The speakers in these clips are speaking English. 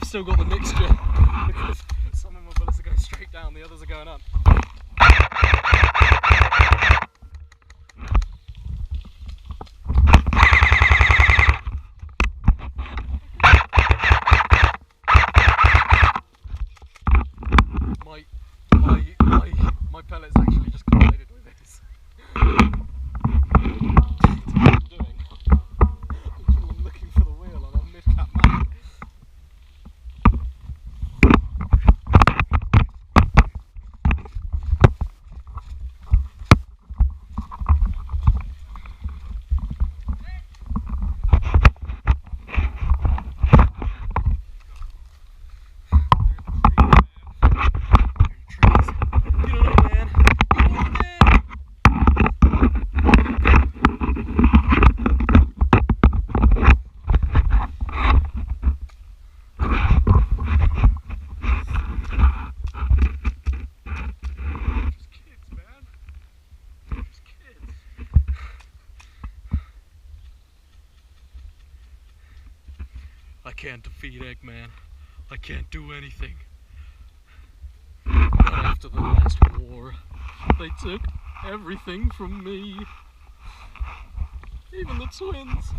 still got the mixture because some of my bullets are going straight down, the others are going up. My pellets actually just collided with this. I'm looking for the wheel on a mid-cap map. I can't defeat Eggman. I can't do anything. But after the last war, they took everything from me. Even the twins.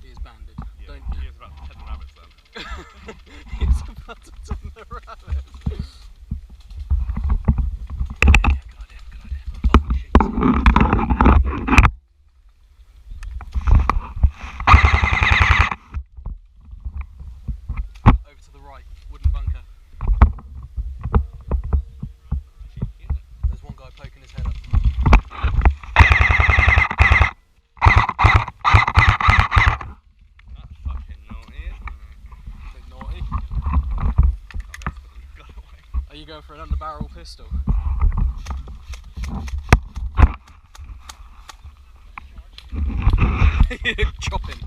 He is banded. Yeah, Don't he is about to 10 rabbits then. He's about to turn the rabbit. Wooden bunker. There's one guy poking his head up. That's fucking naughty, isn't it? Bit naughty. Are you going for an under-barrel pistol? Chop him.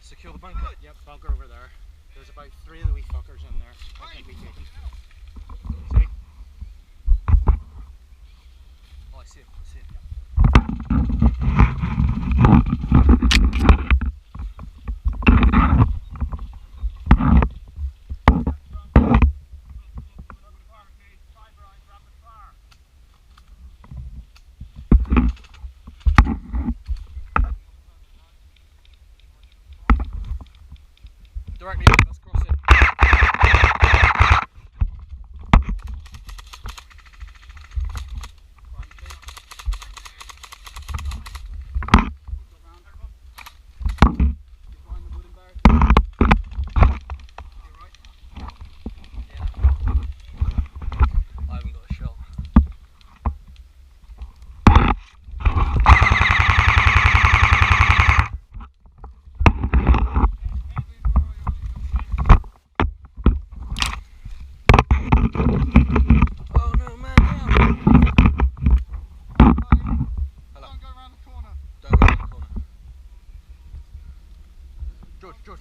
Secure the bunker? Yep, bunker over there. There's about 3 of the wee fuckers in there. I think we take them. See? Oh, I see him. I see him. Directly up, let's cross it.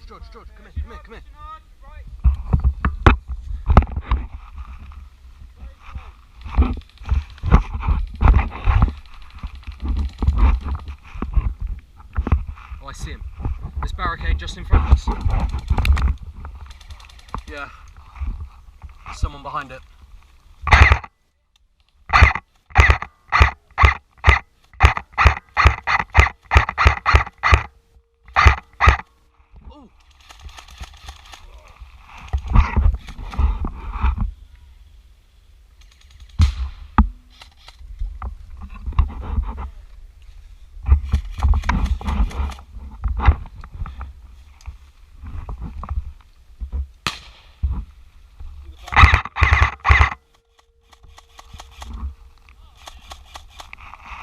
George, come here. Barricade just in front of us. Yeah. There's someone behind it. Ooh.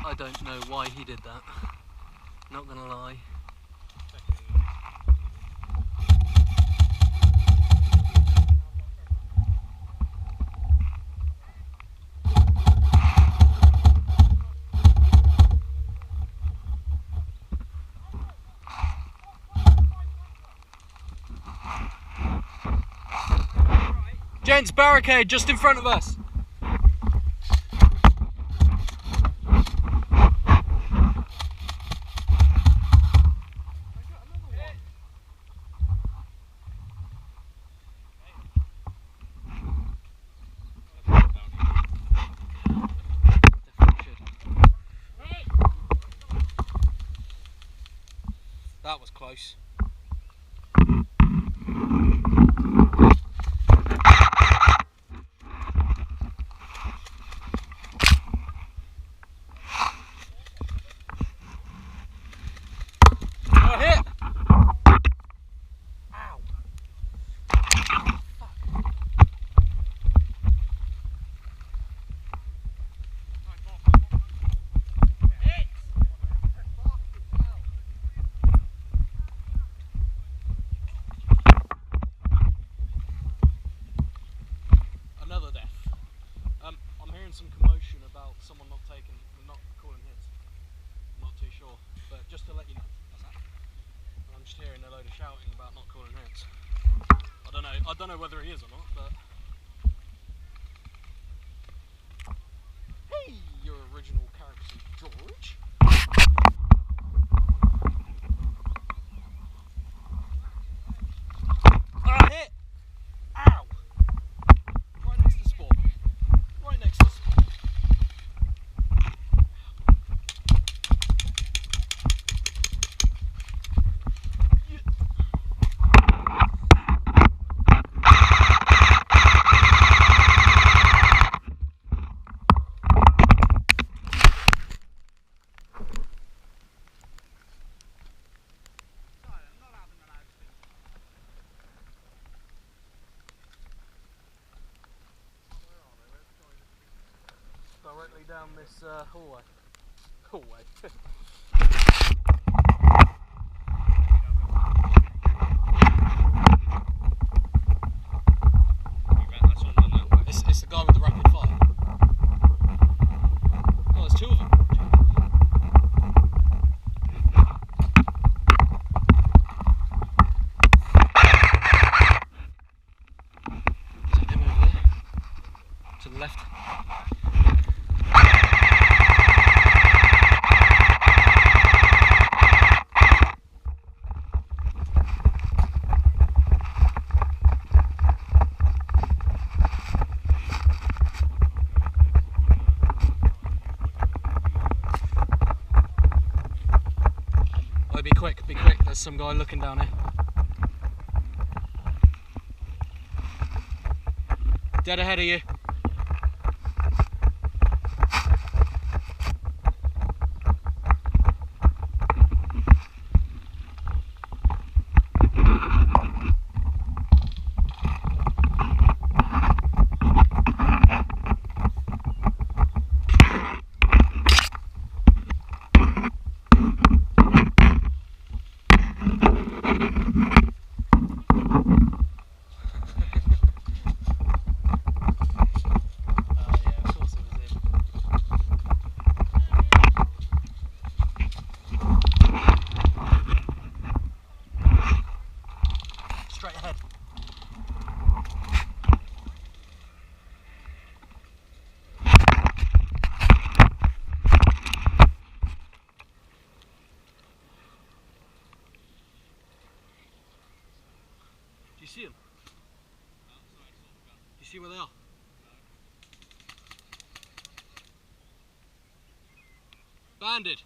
I don't know why he did that. Not gonna lie. Gents, barricade just in front of us. That was close. Got hit! Ow! Another death. I'm hearing some commotion about someone not calling hits. I'm not too sure, but just to let you know. I'm just hearing a load of shouting about not calling hits. I don't know whether he is or not, but hey, your original character, George. Ah, hit! Ow! Right next to spawn. Right next to spawn. Directly down this hallway. It's the guy with the rapid fire. Oh, there's two of them. Is that him over there? To the left. Oh, be quick, there's some guy looking down here. Dead ahead of you. You see them? You see where they are? Banded.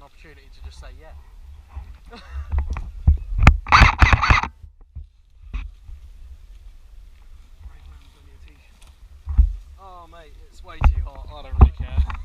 Opportunity to just say yeah. Oh mate, it's way too hot, I don't really care.